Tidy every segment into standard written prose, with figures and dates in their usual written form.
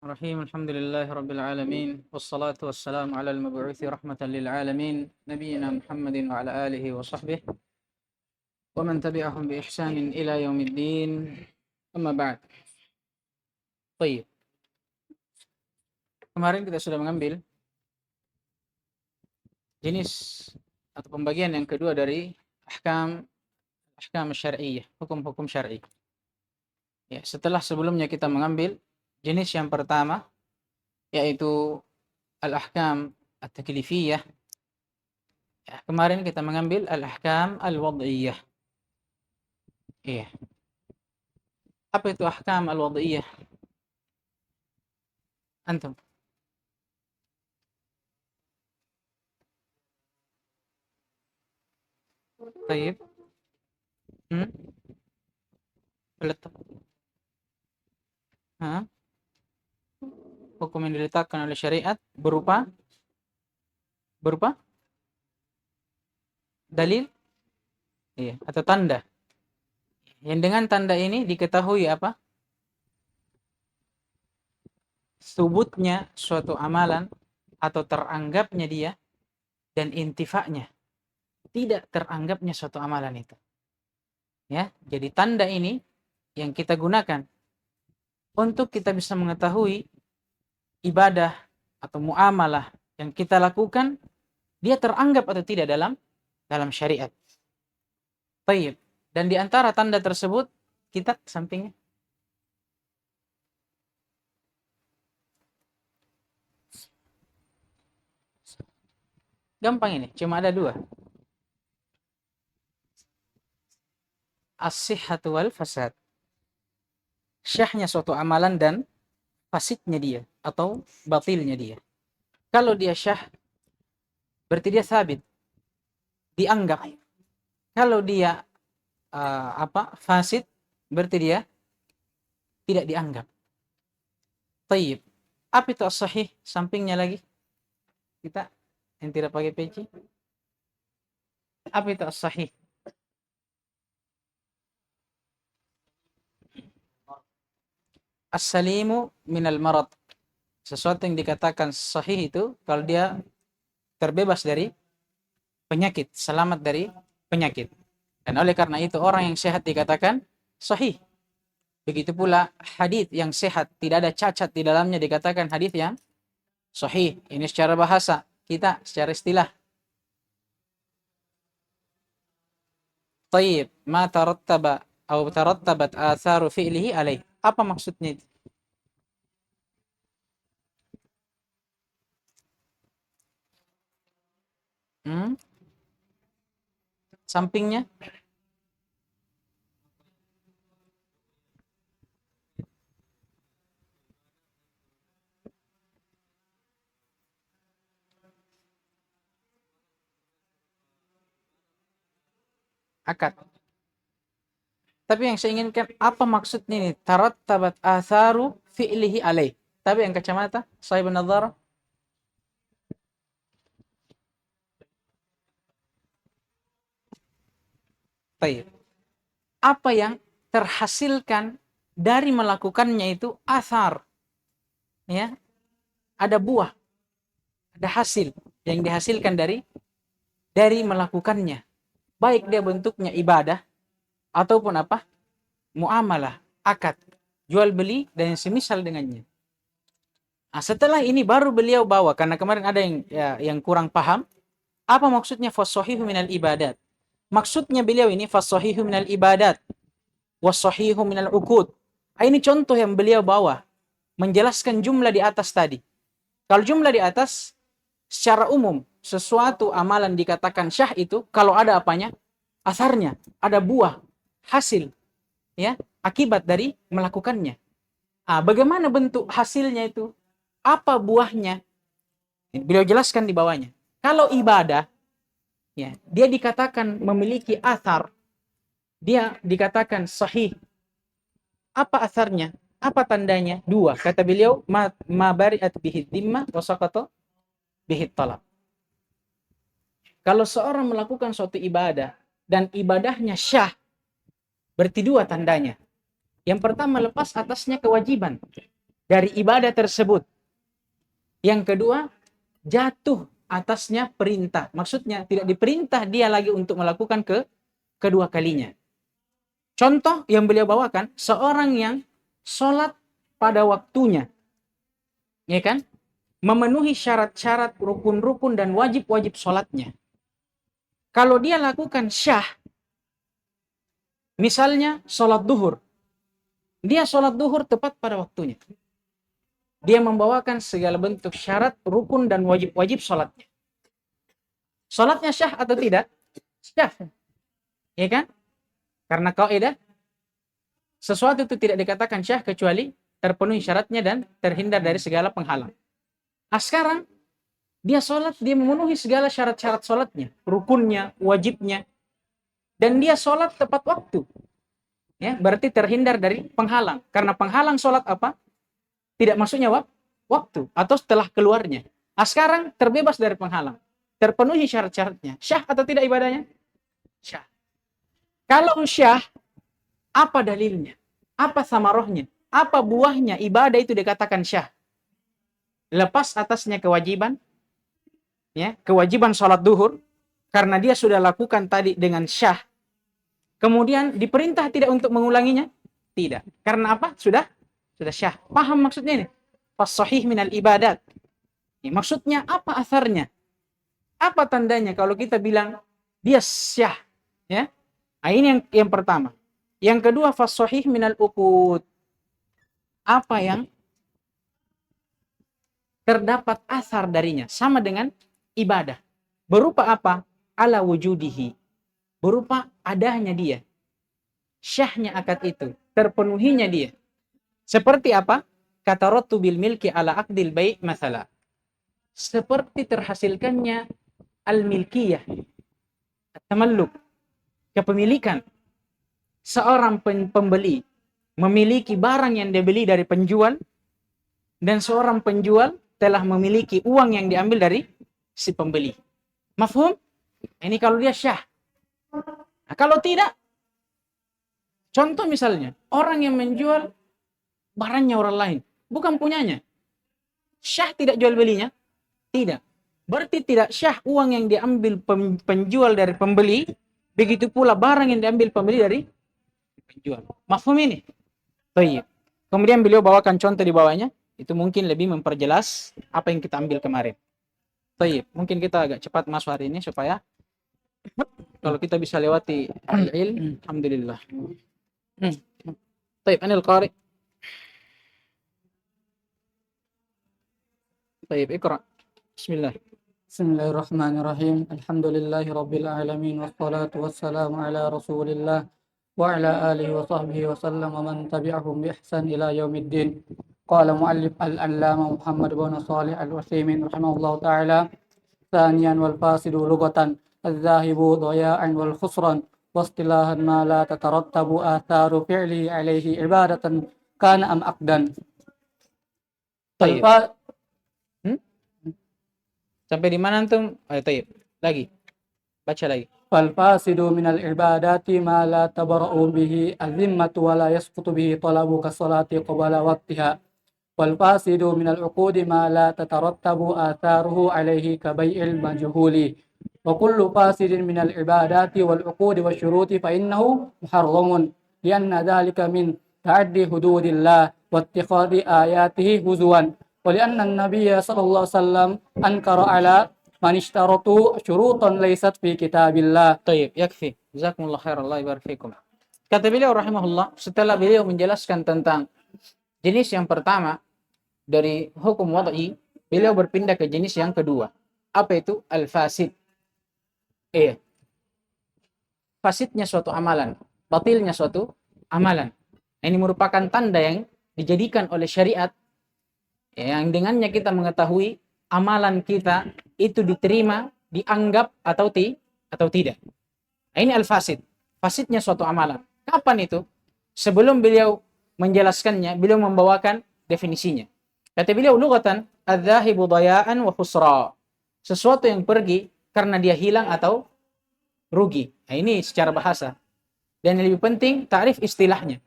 Bismillahirrahmanirrahim. Alhamdulillahirabbil wassalatu wassalamu ala al-mab'uts rahmatan lil alamin nabiyyina Muhammadin wa ala alihi wa sahbihi wa man tabi'ahum bi ihsanin ila yaumiddin. Amma ba'd. Baik. Kemarin kita sudah mengambil jenis atau pembagian yang kedua dari ahkam syar'iyyah, hukum-hukum syar'i. Ya, setelah sebelumnya kita mengambil jenis yang pertama yaitu al-ahkam at-taklifiyah. Ya, kemarin kita mengambil al-ahkam al-wad'iyah. Iya. Apa itu ahkam al-wad'iyah? Antum? Baik. Hmm? Letak. Hah? Hukum yang diletakkan oleh syariat berupa dalil, iya, atau tanda. Yang dengan tanda ini diketahui apa? Subutnya suatu amalan atau teranggapnya dia dan intifaknya. Tidak teranggapnya suatu amalan itu. Ya, jadi tanda ini yang kita gunakan untuk kita bisa mengetahui ibadah atau muamalah yang kita lakukan dia teranggap atau tidak dalam syariat. Baik. Dan di antara tanda tersebut kita sampingnya gampang ini, cuma ada dua. As-sihhatu wal fasad. Syahnya suatu amalan dan fasidnya dia atau batilnya dia. Kalau dia syah berarti dia sabit, dianggap. Kalau dia fasid berarti dia tidak dianggap. Tayyib. Apa itu as-sahih? Sampingnya lagi kita yang tidak pakai peci. Apa itu as-sahih? As-salimu minal marad. Sesuatu yang dikatakan sahih itu kalau dia terbebas dari penyakit, selamat dari penyakit. Dan oleh karena itu orang yang sehat dikatakan sahih. Begitu pula hadis yang sehat, tidak ada cacat di dalamnya dikatakan hadis yang sahih. Ini secara bahasa, kita secara istilah. Tayyib, ma tarattaba atau tarattabat atharu fi'lihi alaih. Apa maksudnya itu? Hmm? Sampingnya akad. Tapi yang saya inginkan apa maksudnya ini? Tarattabat atharu fi'lihi alaih. Tapi yang kacamata, sahibun nadhara. Baik. Apa yang terhasilkan dari melakukannya itu athar. Ya, ada buah, ada hasil yang dihasilkan dari melakukannya. Baik dia bentuknya ibadah ataupun apa? Muamalah, akad, jual beli dan yang semisal dengannya. Nah, setelah ini baru beliau bawa karena kemarin ada yang kurang paham apa maksudnya fasahihu minal ibadat. Maksudnya beliau ini fasahihu minal ibadat wasahihu minal uqud. Ini contoh yang beliau bawa menjelaskan jumlah di atas tadi. Kalau jumlah di atas secara umum sesuatu amalan dikatakan syah itu kalau ada apanya? Asarnya, ada buah, hasil, ya, akibat dari melakukannya. Bagaimana bentuk hasilnya itu? Apa buahnya? Beliau jelaskan di bawahnya. Kalau ibadah, ya, dia dikatakan memiliki athar, dia dikatakan sahih. Apa asarnya? Apa tandanya? Dua. Kata beliau, ma bari'at bihi dhimmah wa saqata bihi talab. Kalau seorang melakukan suatu ibadah dan ibadahnya syah, berarti dua tandanya. Yang pertama, lepas atasnya kewajiban. dari ibadah tersebut. Yang kedua, jatuh atasnya perintah. Maksudnya tidak diperintah dia lagi untuk melakukan kedua kalinya. Contoh yang beliau bawakan, seorang yang sholat pada waktunya, ya kan, memenuhi syarat-syarat, rukun-rukun dan wajib-wajib sholatnya. Kalau dia lakukan syah, misalnya sholat duhur, dia sholat duhur tepat pada waktunya. Dia membawakan segala bentuk syarat, rukun dan wajib-wajib sholatnya. Sholatnya syah atau tidak? Syah, ya kan? Karena kaidah sesuatu itu tidak dikatakan syah kecuali terpenuhi syaratnya dan terhindar dari segala penghalang. Nah, sekarang dia sholat, dia memenuhi segala syarat-syarat sholatnya, rukunnya, wajibnya, dan dia sholat tepat waktu. Ya, berarti terhindar dari penghalang. Karena penghalang sholat apa? Tidak masuknya waktu atau setelah keluarnya. Nah, sekarang terbebas dari penghalang, terpenuhi syarat-syaratnya. Syah atau tidak ibadahnya? Syah. Kalau syah, apa dalilnya? Apa samarohnya? Apa buahnya ibadah itu dikatakan syah? Lepas atasnya kewajiban, ya, kewajiban sholat duhur, karena dia sudah lakukan tadi dengan syah. Kemudian diperintah tidak untuk mengulanginya? Tidak. Karena apa? Sudah syah. Paham maksudnya ini? Fas-sahih minal ibadat. Ya, maksudnya apa asarnya? Apa tandanya kalau kita bilang dia syah? Ya. Nah, ini yang pertama. Yang kedua, fas-sahih minal uqud. Apa yang terdapat asar darinya, sama dengan ibadah. Berupa apa? Ala wujudihi. Berupa adanya dia. Syahnya akad itu. Terpenuhinya dia. Seperti apa? Kata rotu bil milki ala aqdil bai' masalah. Seperti terhasilkannya al-milkiyah. At-tamalluk. Kepemilikan. Seorang pembeli memiliki barang yang dibeli dari penjual, dan seorang penjual telah memiliki uang yang diambil dari si pembeli. Mafhum? Ini kalau dia syah. Nah, kalau tidak, contoh misalnya, orang yang menjual barangnya orang lain, bukan punyanya. Syah tidak jual belinya? Tidak. Berarti tidak syah uang yang diambil penjual dari pembeli, begitu pula barang yang diambil pembeli dari penjual. Mafhum ini? Baik. Kemudian beliau bawakan contoh di bawahnya, itu mungkin lebih memperjelas apa yang kita ambil kemarin. Baik, mungkin kita agak cepat masuk hari ini supaya kalau kita bisa lewati al-ilm, alhamdulillah. Baik, anil qari. Baik, ikra. Bismillah. Bismillahirrahmanirrahim. Alhamdulillahi rabbil alamin wassalatu wassalamu ala Rasulillah wa ala alihi wa sahbihi wa sallam wa man tabi'ahum bi ihsan ila yaumiddin. Qala muallif al-allama Muhammad bin Shalih al-Utsaimin rahimahullahu taala, thaniyan wal fasidu lughatan adh-dhahibu dhaya'an wal khusran wastilahan ma la tatarattabu atharu fi'li alayhi ibadatan kana am aqdan. Baik. Sampai di mana antum? Ayo, tayyib. Lagi. Baca lagi. Fal fasidu minal ibadati ma la tabara'u bihi azimmatu wa la yasqutu bihi talabu kasolati qabala waqtiha. Wal fasidu minal uqudi ma la tatarattabu atharuhu alaihi kabai'il majhuli. Wa kullu fasidin minal ibadati wal uqudi wa syuruti fa innahu muharramun. Lianna dhalika min ta'addi hududillah wa ittikhadi ayatihi huzuwan. ولأن النبي صلى الله عليه وسلم أنكر على من اشترطوا شروطا ليست في كتاب الله. طيب, yakfi. Jazakumullah khairan, Allah ibarik fikum. Kata beliau rahimahullah, setelah beliau menjelaskan tentang jenis yang pertama dari hukum wad'i, beliau berpindah ke jenis yang kedua. Apa itu? Al-fasid. Fasidnya suatu amalan, batilnya suatu amalan. Ini merupakan tanda yang dijadikan oleh syariat, yang dengannya kita mengetahui amalan kita itu diterima, dianggap atau tidak. Ini al-fasid. Fasidnya suatu amalan. Kapan itu? Sebelum beliau menjelaskannya, beliau membawakan definisinya. Kata beliau, lughatan adz-dzahibu dhaya'an wa khusra. Sesuatu yang pergi karena dia hilang atau rugi. Nah, ini secara bahasa. Dan yang lebih penting, ta'rif istilahnya.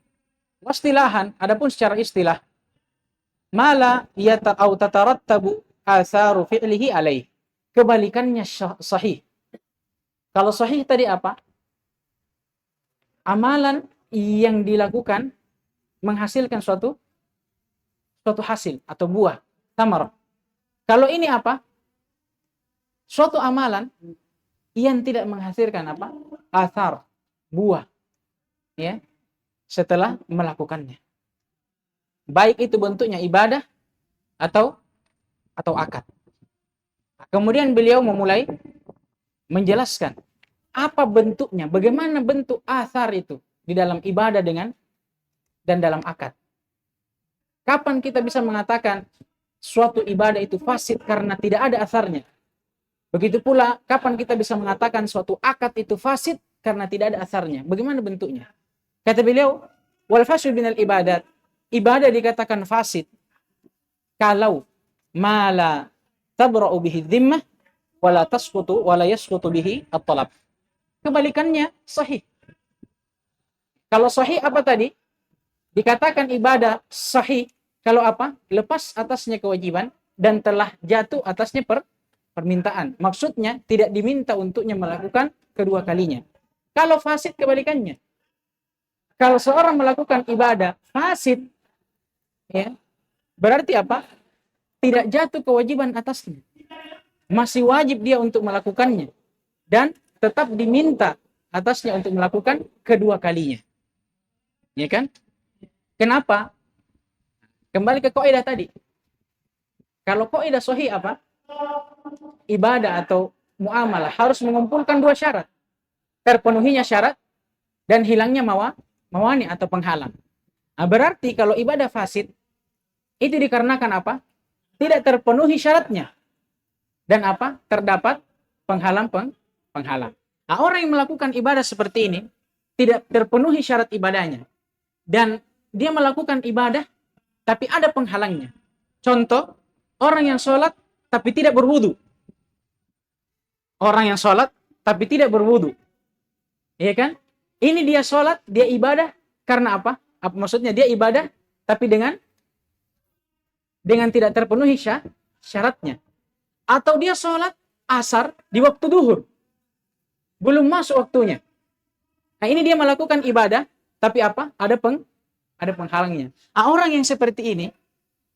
Wastilahan, adapun secara istilah, mala au tatarattabu atharu fi'lihi alaih. Kebalikannya sahih. Kalau sahih tadi apa? Amalan yang dilakukan menghasilkan suatu hasil atau buah, tamar. Kalau ini apa? Suatu amalan yang tidak menghasilkan apa? Athar, buah, ya, setelah melakukannya. Baik itu bentuknya ibadah atau akad. Kemudian beliau memulai menjelaskan apa bentuknya, bagaimana bentuk athar itu di dalam ibadah dan dalam akad. Kapan kita bisa mengatakan suatu ibadah itu fasid karena tidak ada asarnya? Begitu pula, kapan kita bisa mengatakan suatu akad itu fasid karena tidak ada asarnya? Bagaimana bentuknya? Kata beliau, wal fasid binal ibadat, ibadah dikatakan fasid kalau mala tabra'u bihi dhimmah wala yasqutu bihi at-talab. Kebalikannya sahih. Kalau sahih apa tadi? Dikatakan ibadah sahih kalau apa? Lepas atasnya kewajiban dan telah jatuh atasnya permintaan. Maksudnya tidak diminta untuknya melakukan kedua kalinya. Kalau fasid kebalikannya. Kalau seorang melakukan ibadah fasid, ya, berarti apa? Tidak jatuh kewajiban atasnya. Masih wajib dia untuk melakukannya dan tetap diminta atasnya untuk melakukan kedua kalinya. Ya kan? Kenapa? Kembali ke kaidah tadi. Kalau kaidah sahih apa? Ibadah atau muamalah harus mengumpulkan dua syarat. Terpenuhinya syarat dan hilangnya mawani atau penghalang. Nah, berarti kalau ibadah fasid itu dikarenakan apa? Tidak terpenuhi syaratnya. Dan apa? Terdapat penghalang. Nah, orang yang melakukan ibadah seperti ini tidak terpenuhi syarat ibadahnya dan dia melakukan ibadah tapi ada penghalangnya. Contoh, orang yang sholat tapi tidak berwudu. Orang yang sholat tapi tidak berwudu. Iya kan? Ini dia sholat, dia ibadah karena apa? Apa maksudnya? Dia ibadah tapi dengan tidak terpenuhi syaratnya. Atau dia sholat asar di waktu duhur. Belum masuk waktunya. Nah, ini dia melakukan ibadah tapi apa? Ada penghalangnya. Nah, orang yang seperti ini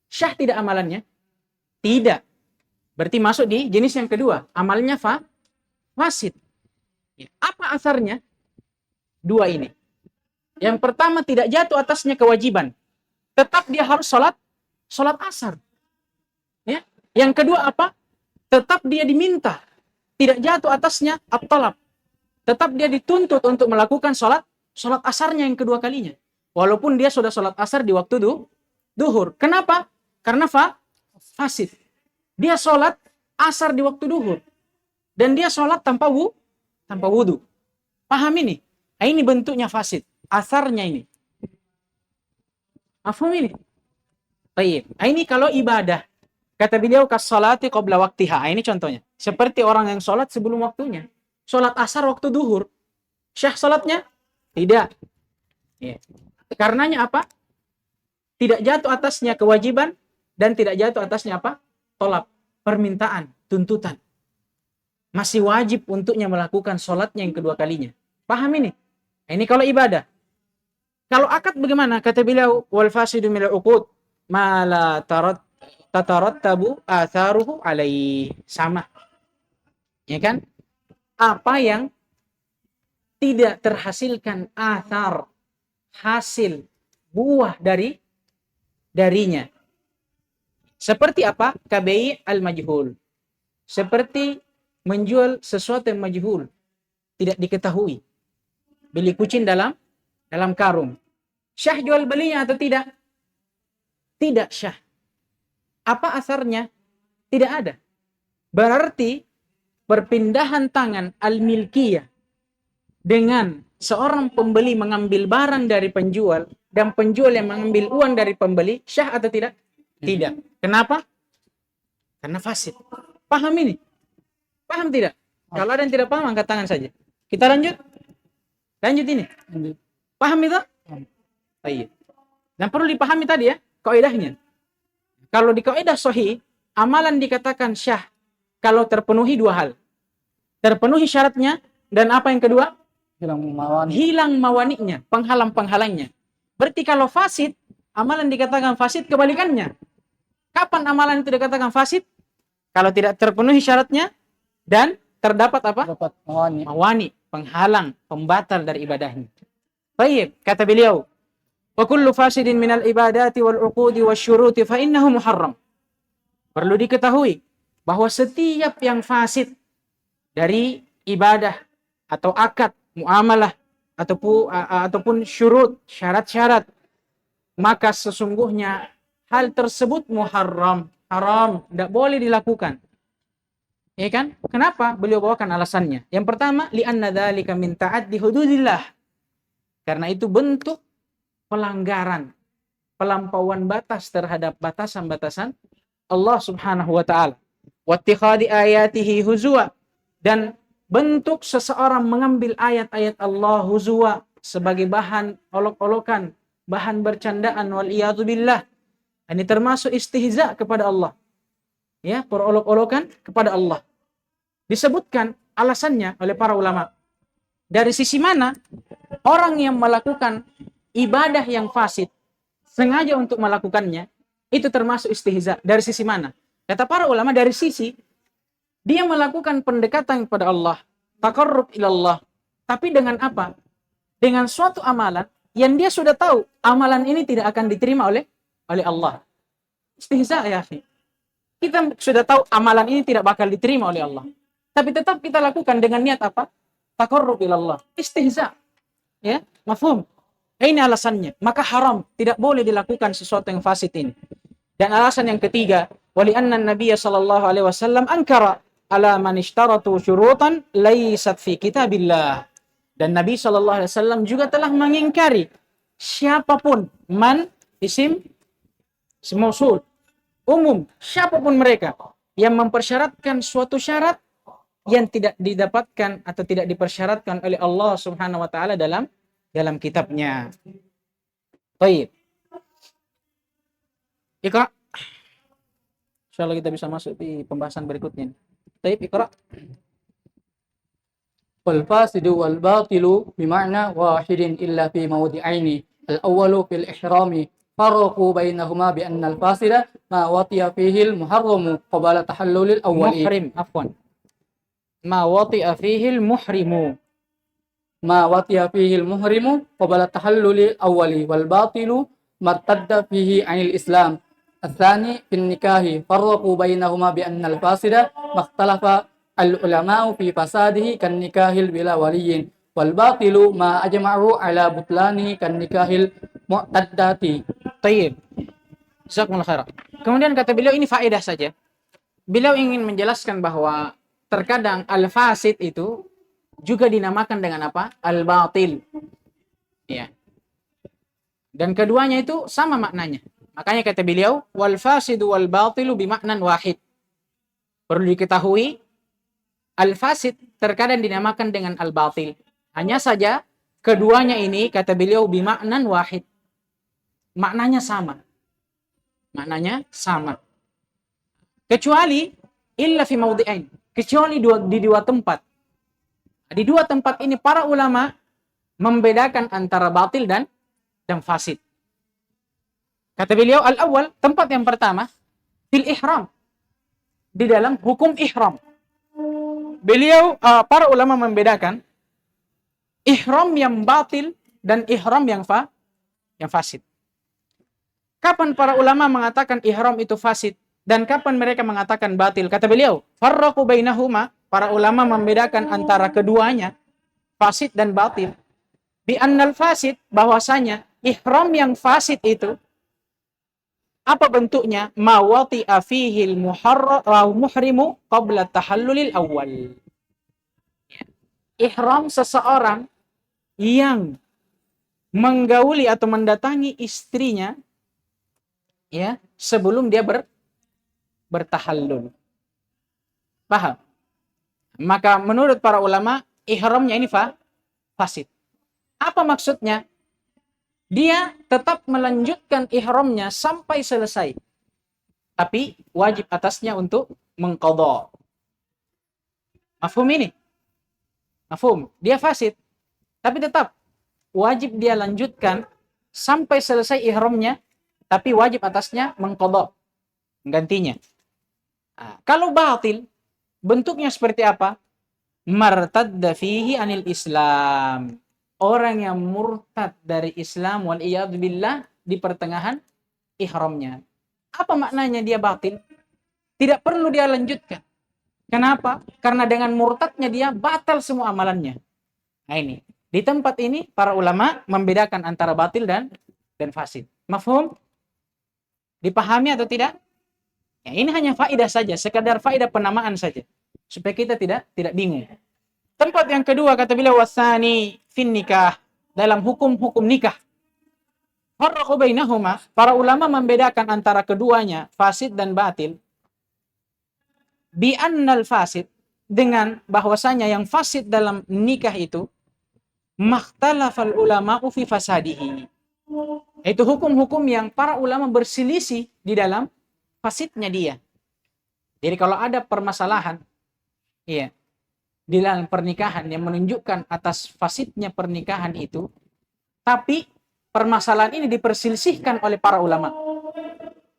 syah tidak amalannya? Tidak. Berarti masuk di jenis yang kedua. Amalnya fasid. Apa asarnya? Dua ini. Yang pertama, tidak jatuh atasnya kewajiban. Tetap dia harus sholat asar. Ya. Yang kedua apa? Tetap dia diminta. Tidak jatuh atasnya at-talab. Tetap dia dituntut untuk melakukan sholat asarnya yang kedua kalinya. Walaupun dia sudah sholat asar di waktu duhur. Kenapa? Karena fasid. Dia sholat asar di waktu duhur. Dan dia sholat tanpa wudu. Paham ini? Nah, ini bentuknya fasid. Asarnya ini. Paham ini? Baik. Nah, ini kalau ibadah. Kata beliau, kas-salati qabla waktiha. Nah, ini contohnya. Seperti orang yang sholat sebelum waktunya. Sholat asar waktu duhur. Syah sholatnya? Tidak. Ya. Karenanya apa? Tidak jatuh atasnya kewajiban dan tidak jatuh atasnya apa? Tolak, permintaan, tuntutan. Masih wajib untuknya melakukan sholatnya yang kedua kalinya. Paham ini? Ini kalau ibadah. Kalau akad bagaimana? Kata beliau, wal fasidu minal uqud ma la tatarattabu atharuhu alaihi. Sama. Ya kan? Apa yang tidak terhasilkan athar, hasil, buah darinya. Seperti apa? Kabai al-majhul. Seperti menjual sesuatu yang majhul, tidak diketahui. Beli kucing dalam karung. Syah jual belinya atau tidak? Tidak syah. Apa asarnya? Tidak ada. Berarti perpindahan tangan al-milkiyah dengan seorang pembeli mengambil barang dari penjual dan penjual yang mengambil uang dari pembeli, syah atau tidak? Tidak. Kenapa? Karena fasid. Paham ini? Paham tidak? Kalau ada yang tidak paham, angkat tangan saja. Kita lanjut. Lanjut ini. Paham itu? Baik. Dan perlu dipahami tadi ya, kaidahnya. Kalau di kaidah sahih, amalan dikatakan syah kalau terpenuhi dua hal. Terpenuhi syaratnya, dan apa yang kedua? Hilang mawani'nya, penghalang-penghalangnya. Berarti kalau fasid, amalan dikatakan fasid, kebalikannya. Kapan amalan itu dikatakan fasid? Kalau tidak terpenuhi syaratnya dan terdapat apa? Dapat mawani. Mawani, penghalang, pembatal dari ibadahnya. Baik, kata beliau, wa kullu fasidin minal ibadati wal uqudi wasyuruti fa innahu muharram. Perlu diketahui bahwa setiap yang fasid dari ibadah atau akad, muamalah ataupun syurut, syarat-syarat, maka sesungguhnya hal tersebut muharram, haram, tidak boleh dilakukan. Ya kan? Kenapa? Beliau bawakan alasannya. Yang pertama, li'anna dzalika min ta'addi hududillah. Karena itu bentuk pelanggaran, pelampauan batas terhadap batasan-batasan Allah Subhanahu wa taala. Wattikhadi ayatihi huzwa, dan bentuk seseorang mengambil ayat-ayat Allah huzwa sebagai bahan olok-olokan, bahan bercandaan, wal iyadu billah. Ini termasuk istihza kepada Allah. Ya, perolok-olokan kepada Allah. Disebutkan alasannya oleh para ulama. Dari sisi mana orang yang melakukan ibadah yang fasid sengaja untuk melakukannya, itu termasuk istihza. Dari sisi mana? Kata para ulama, dari sisi dia melakukan pendekatan kepada Allah, taqarrub ilallah. Tapi dengan apa? Dengan suatu amalan yang dia sudah tahu amalan ini tidak akan diterima oleh Allah. Istihza ya akhi. Kita sudah tahu amalan ini tidak bakal diterima oleh Allah. Tapi tetap kita lakukan dengan niat apa? Taqarrub ilallah. Istihza. Ya, mafhum? Ini alasannya. Maka haram, tidak boleh dilakukan sesuatu yang fasid ini. Dan alasan yang ketiga, wali anna Nabiya sallallahu alaihi wasallam ankara ala man ishtaratu syurutan laysat fi kitabillah. Dan Nabi sallallahu alaihi wasallam juga telah mengingkari siapapun, man isim mausul, umum, siapapun mereka yang mempersyaratkan suatu syarat yang tidak didapatkan atau tidak dipersyaratkan oleh Allah Subhanahu wa taala dalam kitabnya. Baik. Iqra. Insyaallah kita bisa masuk di pembahasan berikutnya. Baik, Iqra. Wal fasidu wal batilu bima'na wahidin illa fi mawdi'aini. Al-awwalu fil ihrami farraqu bainahuma bi anna al-fasida ma watiya fihi al-muharramu qabla tahallulil awwali. Muhrim, afwan. Ma wati'a fihi al-muhrimu. Ma watiya fihi al-muhrimu qabla tahallulil awwali wal batilu martadda fihi 'anil Islam. الثاني في النكاح فرقوا بينهما بأن الفاسد ما اختلف العلماء في فساده كالنكاح بلا ولي والباطل ما أجمعوا على بطلانه كالنكاح المعتدات. Tayyib. Jazakumullah khairan. Kemudian kata beliau, ini faedah saja. Beliau ingin menjelaskan bahwa terkadang al-fasid itu juga dinamakan dengan apa? Al-batil. Ya. Dan keduanya itu sama maknanya. Makanya kata beliau, wal fasidu wal batilu bimaknan wahid. Perlu diketahui, al fasid terkadang dinamakan dengan al batil. Hanya saja keduanya ini kata beliau bimaknan wahid. Maknanya sama. Maknanya sama. Kecuali illa fi mawdi'ain. Kecuali di dua tempat. Di dua tempat ini para ulama membedakan antara batil dan fasid. Kata beliau, al-awwal, tempat yang pertama, fil ihram. Di dalam hukum ihram. Beliau, para ulama membedakan ihram yang batil dan ihram yang fasid. Kapan para ulama mengatakan ihram itu fasid dan kapan mereka mengatakan batil? Kata beliau, farraqu bainahuma, para ulama membedakan antara keduanya, fasid dan batil. Bi annal fasid, bahwasanya ihram yang fasid itu apa bentuknya? Ma wati'a fihi al-muhrimu qabla tahallulil awal. Ihram seseorang yang menggauli atau mendatangi istrinya ya sebelum dia bertahallul. Paham? Maka menurut para ulama ihramnya ini fasid. Apa maksudnya? Dia tetap melanjutkan ihramnya sampai selesai. tapi wajib atasnya untuk mengqadha. Mafhum ini? Mafhum. Dia fasid, tapi tetap wajib dia lanjutkan sampai selesai ihramnya, tapi wajib atasnya mengqadha, menggantinya. Nah, kalau batil, bentuknya seperti apa? Martadda fihi anil Islam. Orang yang murtad dari Islam wal iyad billah di pertengahan ihramnya. Apa maknanya dia batil? Tidak perlu dia lanjutkan. Kenapa? Karena dengan murtadnya dia batal semua amalannya. Nah ini, di tempat ini para ulama membedakan antara batil dan fasid. Mafhum? Dipahami atau tidak? Ya, ini hanya faedah saja, sekadar faedah penamaan saja, supaya kita tidak bingung. Tempat yang kedua kata beliau wasani fin nikah, dalam hukum nikah. Farraqu bainahuma, para ulama membedakan antara keduanya, fasid dan batil. Bi annal fasid, dengan bahwasanya yang fasid dalam nikah itu makhtalafal ulama'u fi fasadihi. Itu hukum-hukum yang para ulama berselisih di dalam fasidnya dia. Jadi kalau ada permasalahan iya di dalam pernikahan yang menunjukkan atas fasidnya pernikahan itu, tapi permasalahan ini diperselisihkan oleh para ulama,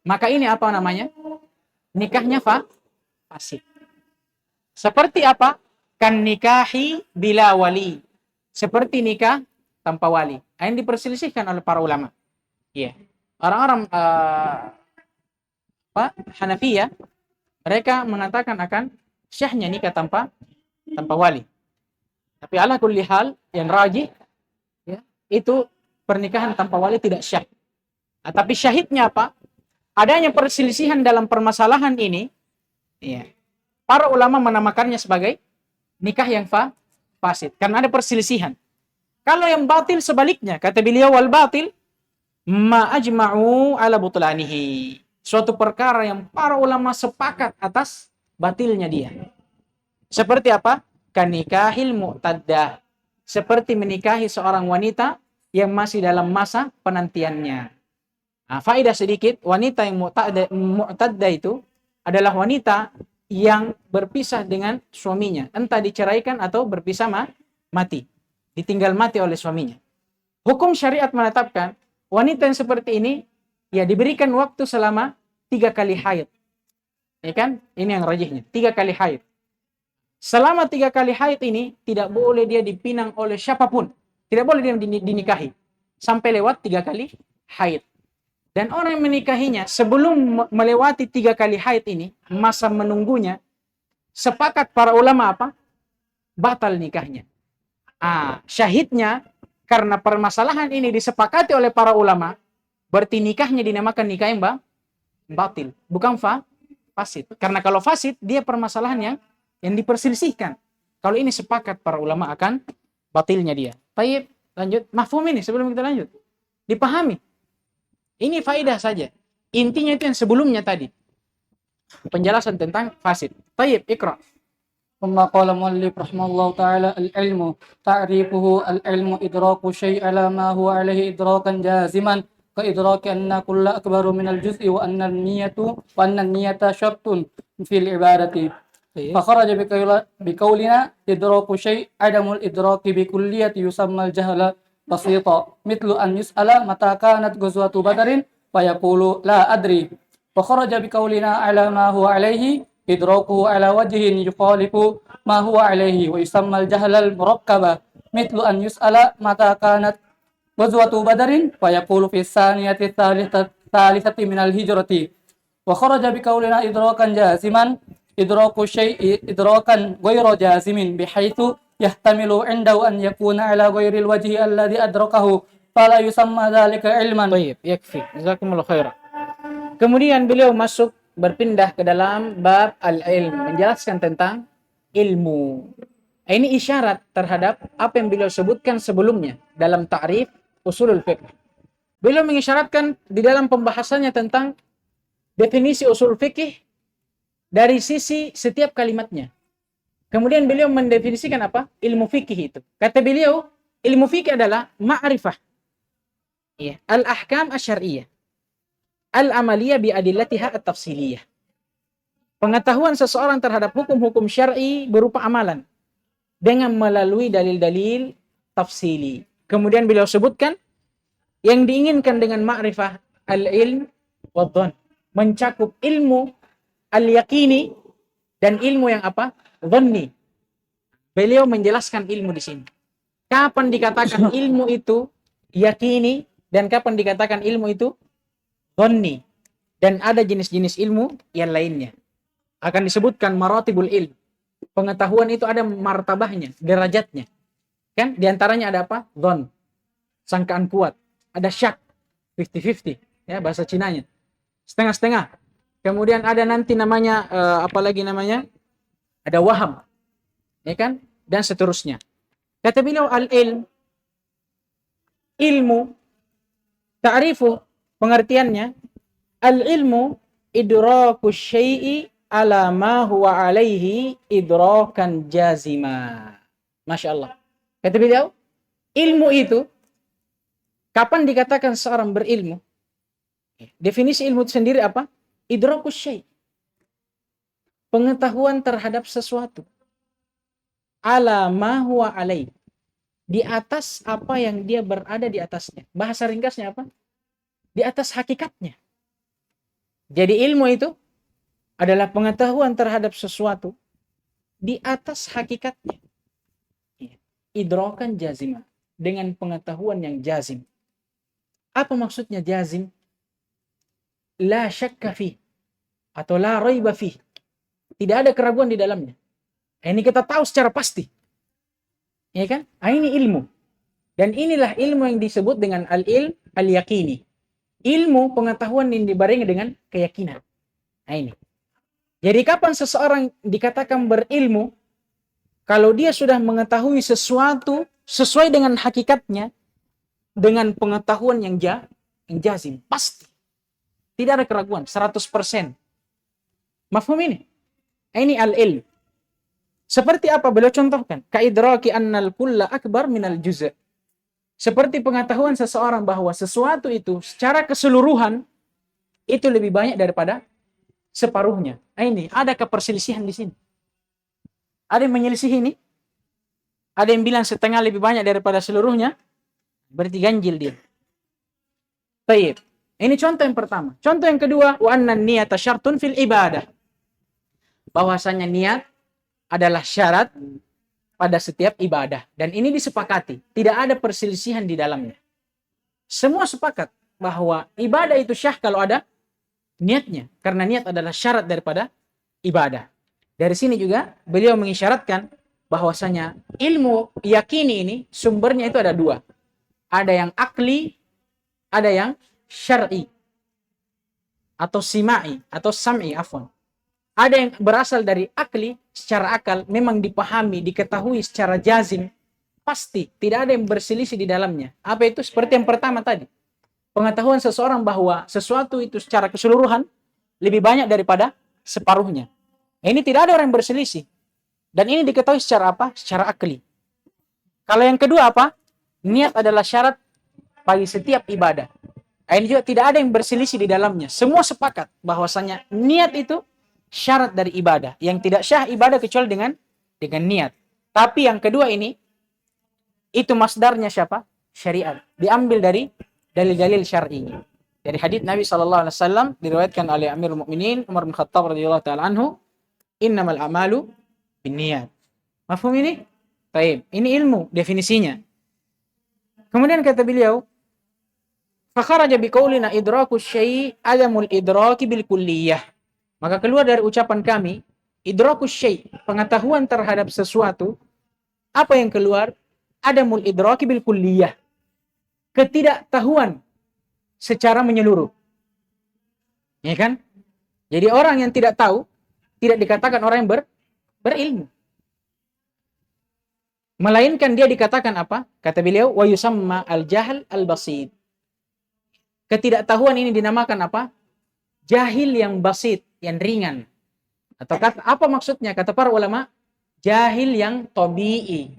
maka ini apa namanya? Nikahnya fasid. Seperti apa? Kan nikahi bila wali. Seperti nikah tanpa wali. Ini diperselisihkan oleh para ulama. Iya. Orang-orang Hanafiyah, mereka mengatakan akan syahnya nikah tanpa wali. Tapi ala kulli hal yang rajih ya, itu pernikahan tanpa wali tidak syah. Nah, tapi syahidnya apa? Adanya perselisihan dalam permasalahan ini, ya, para ulama menamakannya sebagai nikah yang fasid. Karena ada perselisihan. Kalau yang batil sebaliknya, kata beliau wal batil ma ajma'u ala butlanihi. Suatu perkara yang para ulama sepakat atas batilnya dia. Seperti apa? Kanikahil mu'taddah. Seperti menikahi seorang wanita yang masih dalam masa penantiannya. Nah, faedah sedikit, wanita yang mu'taddah itu adalah wanita yang berpisah dengan suaminya, entah diceraikan atau berpisah mati, ditinggal mati oleh suaminya. Hukum syariat menetapkan wanita yang seperti ini ya diberikan waktu selama 3 kali haid. Ya kan? Ini yang rajihnya, 3 kali haid. Selama 3 kali haid ini tidak boleh dia dipinang oleh siapapun, tidak boleh dia dinikahi sampai lewat 3 kali haid. Dan orang yang menikahinya sebelum melewati 3 kali haid ini, masa menunggunya, sepakat para ulama apa? Batal nikahnya. Syahidnya, karena permasalahan ini disepakati oleh para ulama, berarti nikahnya dinamakan nikah yang batil, bukan fasid. Karena kalau fasid, dia permasalahan yang diperselisihkan. Kalau ini sepakat para ulama akan batilnya dia. Baik, lanjut. Mafhum ini sebelum kita lanjut. Dipahami. Ini faedah saja. Intinya itu yang sebelumnya tadi. Penjelasan tentang fasid. Baik, ikra. ثم قال المؤلف رحمه الله تعالى العلم تعريفه العلم إدراك الشيء على ما هو عليه إدراكا جازما كإدراك أن كل أكبر من الجزء وأن النية شرط في العبادة فخرج بقولنا إدراك شيء عدم الإدراك بكلية يسمى الجهل بسيطا مثل أن يسأل متى كانت غزوة بدر فيقول لا أدري فخرج بقولنا على ما هو عليه إدراكه على وجه يخالف ما هو عليه ويسمى الجهل المركب مثل أن يسأل متى كانت غزوة بدر فيقول في الثانية الثالثة من الهجرة وخرج بقولنا إدراكا جازما إدراك الشيء إدراكا غير جازم بحيث يحتمل عنده أن يكون على غير الوجه الذي أدركه فلا يسمى ذلك علما. Baik, yakfi. Jazakumullah khairan. Kemudian beliau berpindah ke dalam bab al-ilm, menjelaskan tentang ilmu. Ini isyarat terhadap apa yang beliau sebutkan sebelumnya dalam ta'rif usulul fiqh. Beliau mengisyaratkan di dalam pembahasannya tentang definisi usul fikih dari sisi setiap kalimatnya. Kemudian beliau mendefinisikan apa? Ilmu fikih itu. Kata beliau, ilmu fikih adalah ma'rifah. Ya, al-ahkam asy-syar'iyyah. al-amaliyah bi adillatiha at-tafsiliyah. Pengetahuan seseorang terhadap hukum-hukum syar'i berupa amalan dengan melalui dalil-dalil tafsili. Kemudian beliau sebutkan yang diinginkan dengan ma'rifah al-ilm wa dhann, mencakup ilmu al-yaqini dan ilmu yang apa? Dhanni. Beliau menjelaskan ilmu di sini. Kapan dikatakan ilmu itu yakini dan kapan dikatakan ilmu itu dhanni. Dan ada jenis-jenis ilmu yang lainnya. Akan disebutkan maratibul ilm. Pengetahuan itu ada martabahnya, derajatnya. Kan? Di antaranya ada apa? Dhann. Sangkaan kuat. Ada syak. 50-50. Ya, bahasa Cinanya. Setengah-setengah. Kemudian ada nanti namanya, apalagi namanya? Ada waham. Ya kan? Dan seterusnya. Kata beliau al-ilm. Ilmu. Ta'rifu. Pengertiannya. Al-ilmu idraku syai'i ala ma huwa alaihi idrakan jazima. Masya Allah. Kata beliau, ilmu itu, kapan dikatakan seorang berilmu? Definisi ilmu itu sendiri apa? Idrakus syai'. Pengetahuan terhadap sesuatu. Ala ma huwa alaihi. Di atas apa yang dia berada di atasnya. Bahasa ringkasnya apa? Di atas hakikatnya. Jadi ilmu itu adalah pengetahuan terhadap sesuatu di atas hakikatnya. Idrakan jazimah. Dengan pengetahuan yang jazim. Apa maksudnya jazim? La syakka fi. Atau la raiba fi. Tidak ada keraguan di dalamnya. Ini kita tahu secara pasti. Ya kan? Ini ilmu. Dan inilah ilmu yang disebut dengan al-ilm al-yaqini. Ilmu pengetahuan yang dibarengi dengan keyakinan. Nah ini. Jadi kapan seseorang dikatakan berilmu? Kalau dia sudah mengetahui sesuatu sesuai dengan hakikatnya, dengan pengetahuan yang jazim, pasti. Tidak ada keraguan, 100%. Mafhum ini? Ini al-ilm. Seperti apa beliau contohkan? Kaidraki annal kulla akbar minal juz'. Seperti pengetahuan seseorang bahwa sesuatu itu secara keseluruhan itu lebih banyak daripada separuhnya. Ini ada keperselisihan di sini. Ada yang menyelisih ini? Ada yang bilang setengah lebih banyak daripada seluruhnya? Berarti ganjil dia. Baik. Ini contoh yang pertama. Contoh yang kedua, wa anna niyata syartun fil ibadah. Bahwasanya niat adalah syarat pada setiap ibadah. Dan ini disepakati. Tidak ada perselisihan di dalamnya. Semua sepakat bahwa ibadah itu syah kalau ada niatnya. Karena niat adalah syarat daripada ibadah. Dari sini juga beliau mengisyaratkan bahwasanya ilmu yakini ini sumbernya itu ada dua. Ada yang akli, ada yang syar'i. Atau sima'i, atau sam'i, afwan. Ada yang berasal dari akli, secara akal, memang dipahami, diketahui secara jazim, pasti, tidak ada yang berselisih di dalamnya. Apa itu? Seperti yang pertama tadi. Pengetahuan seseorang bahwa sesuatu itu secara keseluruhan lebih banyak daripada separuhnya. Ini tidak ada orang yang berselisih. Dan ini diketahui secara apa? Secara akli. Kalau yang kedua apa? Niat adalah syarat bagi setiap ibadah. Ini juga tidak ada yang berselisih di dalamnya. Semua sepakat bahwasanya niat itu syarat dari ibadah. Yang tidak syah ibadah kecuali dengan niat. Tapi yang kedua ini, itu masdarnya siapa? Syariat. Diambil dari dalil-dalil syar'i. Dari hadits Nabi SAW diriwayatkan oleh Amirul Mukminin Umar bin Khattab radhiyallahu taala anhu, innamal a'malu binniyat. Mafhum ini? Baik, ini ilmu definisinya. Kemudian kata beliau, fa kharaja biqaulina idraku syai' adamul idraki bil kulliyah. Maka keluar dari ucapan kami, idrakus syai', pengetahuan terhadap sesuatu, apa yang keluar? Adamul idraki bil kulliyah. Ketidaktahuan secara menyeluruh. Ya kan? Jadi orang yang tidak tahu, tidak dikatakan orang yang berilmu. Melainkan dia dikatakan apa? Kata beliau, wa yusamma al-jahl al-basid. Ketidaktahuan ini dinamakan apa? Jahil yang basit, yang ringan. Atau apa maksudnya? Kata para ulama, jahil yang tabi'i.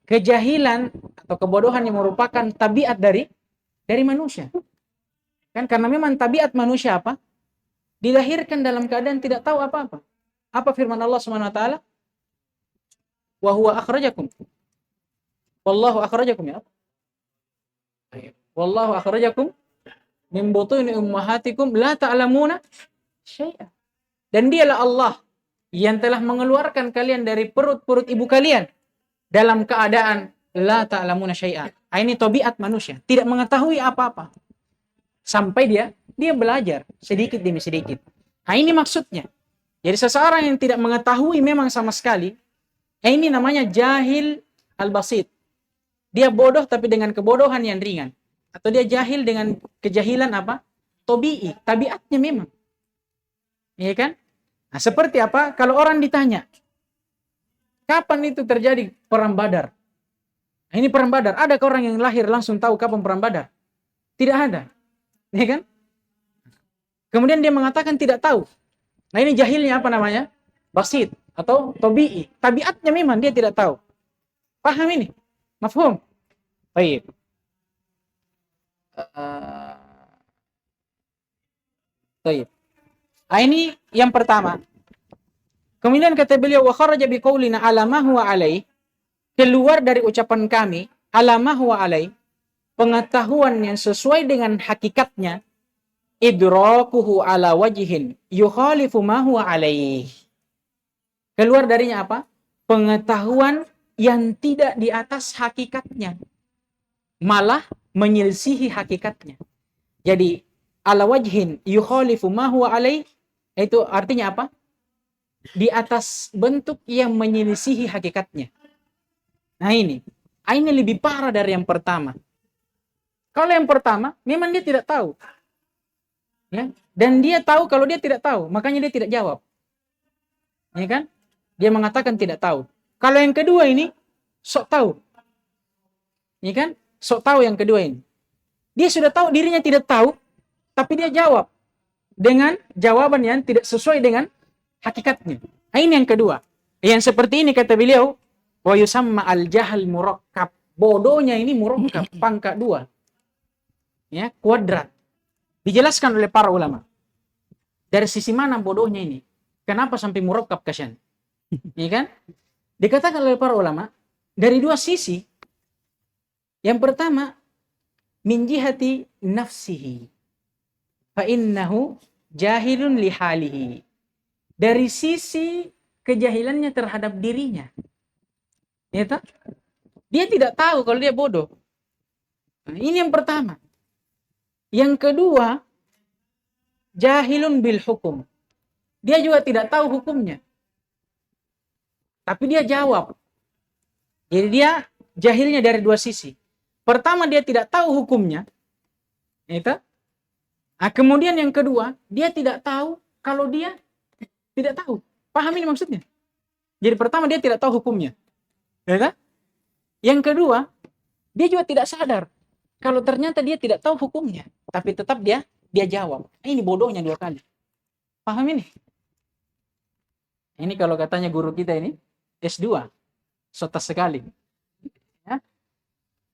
Kejahilan atau kebodohan yang merupakan tabiat dari manusia. Kan karena memang tabiat manusia apa? Dilahirkan dalam keadaan tidak tahu apa-apa. Apa firman Allah Subhanahu wa taala? Wa huwa akhrajakum. Wallahu akhrajakum ya. Wallahu akhrajakum min butuni ummahatikum la ta'lamuna syai'a. Dan dialah Allah yang telah mengeluarkan kalian dari perut-perut ibu kalian dalam keadaan la ta'lamuna syai'a. Ini tabiat manusia, tidak mengetahui apa-apa. Sampai dia belajar sedikit demi sedikit. Ini maksudnya. Jadi seseorang yang tidak mengetahui memang sama sekali, ini namanya jahil al-basit. Dia bodoh tapi dengan kebodohan yang ringan. Atau dia jahil dengan kejahilan apa? Tabi'i, tabiatnya memang. Iya kan? Nah, seperti apa? Kalau orang ditanya, kapan itu terjadi perang Badar? Nah, ini perang Badar. Adakah orang yang lahir langsung tahu kapan perang Badar? Tidak ada. Iya kan? Kemudian dia mengatakan tidak tahu. Nah, ini jahilnya apa namanya? Basit atau tabi'i. Tabiatnya memang dia tidak tahu. Paham ini? Mafhum? Baik. Baik. Ini yang pertama. Kemudian kata beliau, wa kharaja biqaulina ala ma huwa alaih, keluar dari ucapan kami, ala ma huwa alaih, pengetahuan yang sesuai dengan hakikatnya, idrakuhu ala wajhin yukhalifu ma huwa alaih. Keluar darinya apa? Pengetahuan yang tidak di atas hakikatnya, malah menyelisihi hakikatnya. Jadi ala wajhin yukhalifu ma huwa alaih, itu artinya apa? Di atas bentuk yang menyelisihi hakikatnya. Nah ini lebih parah dari yang pertama. Kalau yang pertama memang dia tidak tahu, ya, dan dia tahu kalau dia tidak tahu, makanya dia tidak jawab, ya kan? Dia mengatakan tidak tahu. Kalau yang kedua ini sok tahu, ya kan? Sok tahu yang kedua ini. Dia sudah tahu dirinya tidak tahu, tapi dia jawab dengan jawaban yang tidak sesuai dengan hakikatnya. Nah, ini yang kedua. Yang seperti ini kata beliau, wa yusamma al-jahal murakkab. Bodohnya ini murakkab, pangkat 2. Ya, kuadrat. Dijelaskan oleh para ulama. Dari sisi mana bodohnya ini? Kenapa sampai murakkab kasihan? Ya kan? Dikatakan oleh para ulama dari 2 sisi. Yang pertama, min jihati nafsihi. Fa innahu jahilun lihalihi. Dari sisi kejahilannya terhadap dirinya. Ya tak? Dia tidak tahu kalau dia bodoh. Nah, ini yang pertama. Yang kedua, jahilun bil hukum. Dia juga tidak tahu hukumnya. Tapi dia jawab. Jadi dia jahilnya dari 2 sisi. Pertama, dia tidak tahu hukumnya. Ya tak? Nah, kemudian yang kedua, dia tidak tahu kalau dia tidak tahu. Paham ini maksudnya? Jadi pertama dia tidak tahu hukumnya. Ya kan? Yang kedua, dia juga tidak sadar kalau ternyata dia tidak tahu hukumnya, tapi tetap dia jawab. Ini bodohnya 2 kali. Paham ini? Ini kalau katanya guru kita ini S2. Sotas sekali. Ya?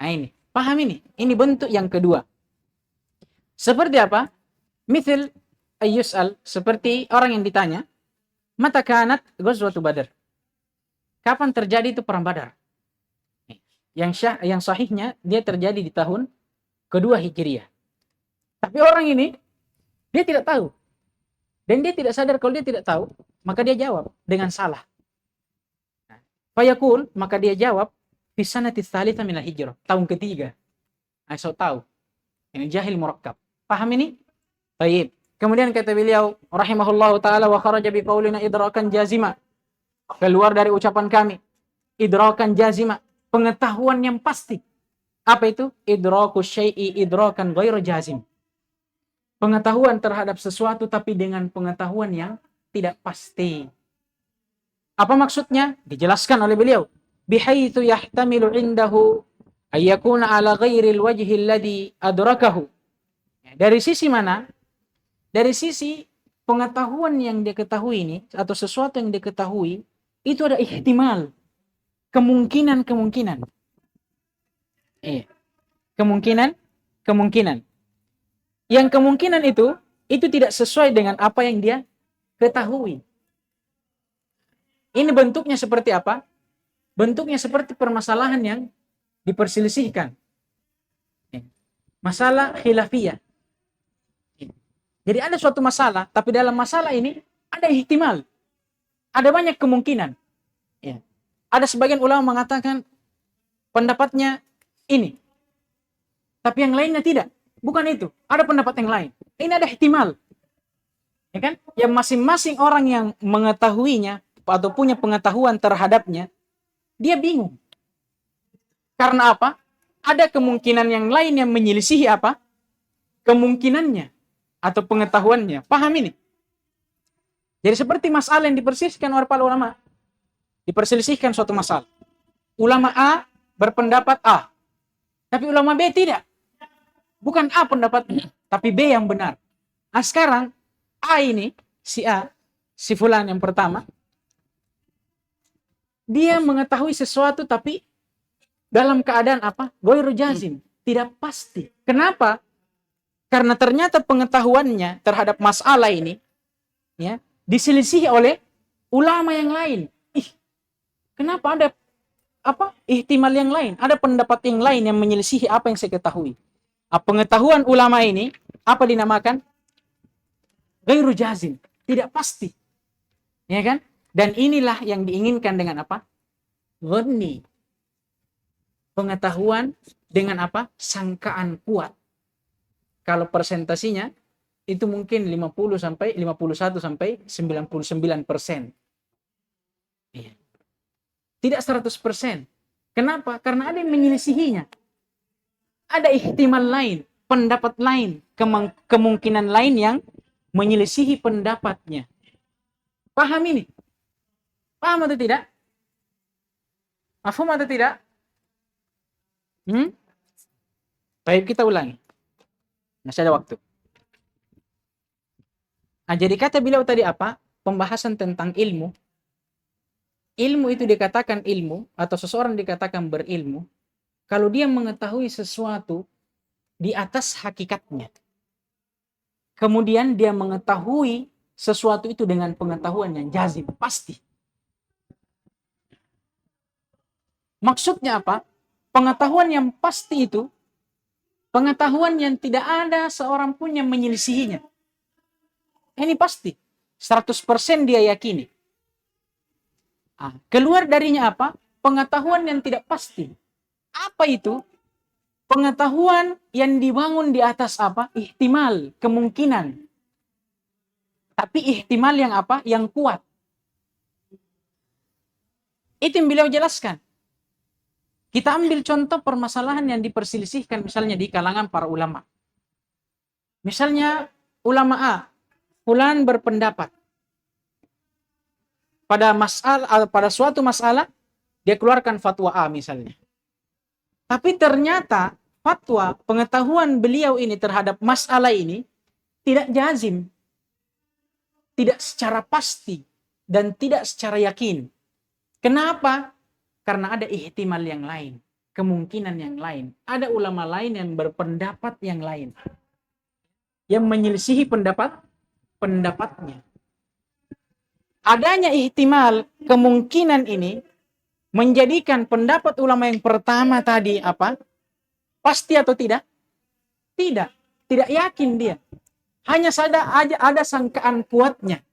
Nah ini, paham ini? Ini bentuk yang kedua. Seperti apa? Mithil ayyus'al, seperti orang yang ditanya, mata kanat ghazwatu Badar. Kapan terjadi itu perang Badar? Yang sahihnya dia terjadi di tahun kedua Hijriah. Tapi orang ini dia tidak tahu. Dan dia tidak sadar kalau dia tidak tahu, maka dia jawab dengan salah. Fayaqul, maka dia jawab fi sanati tsalitsah minal hijrah, tahun ketiga. So tahu. Ini jahil murakkab. Paham ini? Baik. Kemudian kata beliau rahimahullahu taala, wa kharaja biqaulina idrakan jazima. Keluar dari ucapan kami idrakan jazima, pengetahuan yang pasti. Apa itu? Idraku syai'i idrakan ghairu jazim. Pengetahuan terhadap sesuatu tapi dengan pengetahuan yang tidak pasti. Apa maksudnya? Dijelaskan oleh beliau. Bihaitsu yahtamilu indahu ayyakuna ala ghairil wajhi alladhi adrakahu. Dari sisi mana? Dari sisi pengetahuan yang dia ketahui ini, atau sesuatu yang dia ketahui, itu ada ihtimal, kemungkinan. Kemungkinan. yang kemungkinan itu tidak sesuai dengan apa yang dia ketahui. Ini bentuknya seperti apa? Bentuknya seperti permasalahan yang diperselisihkan. Masalah khilafiyah. Jadi ada suatu masalah, tapi dalam masalah ini ada ihtimal. Ada banyak kemungkinan. Ya. Ada sebagian ulama mengatakan pendapatnya ini. Tapi yang lainnya tidak. Bukan itu. Ada pendapat yang lain. Ini ada ihtimal. Ya kan? Yang masing-masing orang yang mengetahuinya atau punya pengetahuan terhadapnya, dia bingung. Karena apa? Ada kemungkinan yang lain yang menyelisihi apa? Kemungkinannya atau pengetahuannya. Paham ini? Jadi seperti masalah yang diperselisihkan oleh para ulama. Diperselisihkan suatu masalah. Ulama A berpendapat A. Tapi ulama B tidak. Bukan A pendapatnya, tapi B yang benar. Nah sekarang A ini, si A, si fulan yang pertama, dia mengetahui sesuatu tapi dalam keadaan apa? Ghairu jazim, tidak pasti. Kenapa? Karena ternyata pengetahuannya terhadap masalah ini ya, diselisih oleh ulama yang lain. Kenapa ada apa? Ihtimal yang lain, ada pendapat yang lain yang menyelisihi apa yang saya ketahui. Pengetahuan ulama ini apa dinamakan? Ghairu jazim, tidak pasti. Ya kan? Dan inilah yang diinginkan dengan apa? Ghanni. Pengetahuan dengan apa? Sangkaan kuat. Kalau persentasinya itu mungkin 51 sampai 99%. Iya. Tidak 100%. Kenapa? Karena ada yang menyelisihinya. Ada ihtimal lain, pendapat lain, kemungkinan lain yang menyelisihi pendapatnya. Paham ini? Paham atau tidak? Mafhum atau tidak? Baik, kita ulangi. Masih ada waktu. Nah, jadi kata beliau tadi apa? Pembahasan tentang ilmu. Ilmu itu dikatakan ilmu, atau seseorang dikatakan berilmu, kalau dia mengetahui sesuatu di atas hakikatnya. Kemudian dia mengetahui sesuatu itu dengan pengetahuan yang jazim, pasti. Maksudnya apa? Pengetahuan yang pasti itu, pengetahuan yang tidak ada seorang pun yang menyelisihinya. Ini pasti. 100% dia yakini. Keluar darinya apa? Pengetahuan yang tidak pasti. Apa itu? Pengetahuan yang dibangun di atas apa? Ihtimal, kemungkinan. Tapi ihtimal yang apa? Yang kuat. Itu yang beliau jelaskan. Kita ambil contoh permasalahan yang diperselisihkan misalnya di kalangan para ulama. Misalnya ulama A, fulan berpendapat pada suatu masalah dia keluarkan fatwa A misalnya. Tapi ternyata fatwa pengetahuan beliau ini terhadap masalah ini tidak jazim, tidak secara pasti dan tidak secara yakin. Kenapa? Karena ada ihtimal yang lain, kemungkinan yang lain. Ada ulama lain yang berpendapat yang lain, yang menyelisihi pendapatnya. Adanya ihtimal, kemungkinan ini menjadikan pendapat ulama yang pertama tadi apa? Pasti atau tidak? Tidak. Tidak yakin dia. Hanya ada sangkaan kuatnya.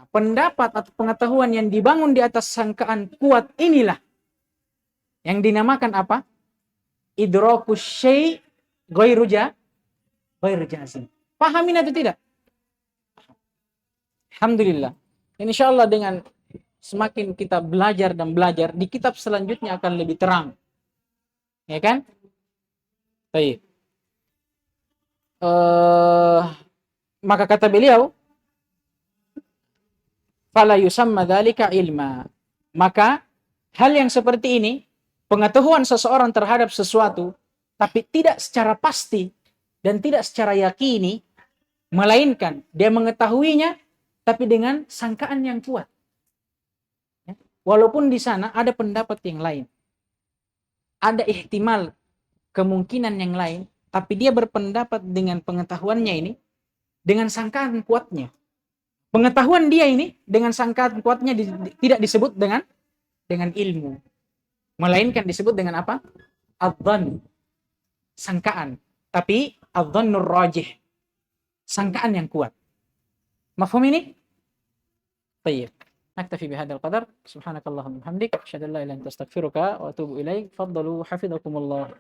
Pendapat atau pengetahuan yang dibangun di atas sangkaan kuat inilah yang dinamakan apa? Idrakus syai' ghairu jazim. Pahamin atau tidak? Alhamdulillah. Insyaallah dengan semakin kita belajar dan belajar, di kitab selanjutnya akan lebih terang. Ya kan? Baik. Maka kata beliau, fala yusamma dzalika ilma. Maka hal yang seperti ini, pengetahuan seseorang terhadap sesuatu tapi tidak secara pasti dan tidak secara yakini, melainkan dia mengetahuinya tapi dengan sangkaan yang kuat. Walaupun di sana ada pendapat yang lain, ada ihtimal, kemungkinan yang lain, tapi dia berpendapat dengan pengetahuannya ini dengan sangkaan kuatnya. Pengetahuan dia ini dengan sangkaan kuatnya tidak disebut dengan ilmu, melainkan disebut dengan apa? Adzan, sangkaan. Tapi adzannur rajih, sangkaan yang kuat. Mafhum ini? Baik. Naktafi bihadzal qadar. Subhanakallahumma wa bihamdik, asyhadu an la ilaha illa anta astaghfiruka wa atubu ilaik. Faddalu hafizakumullah.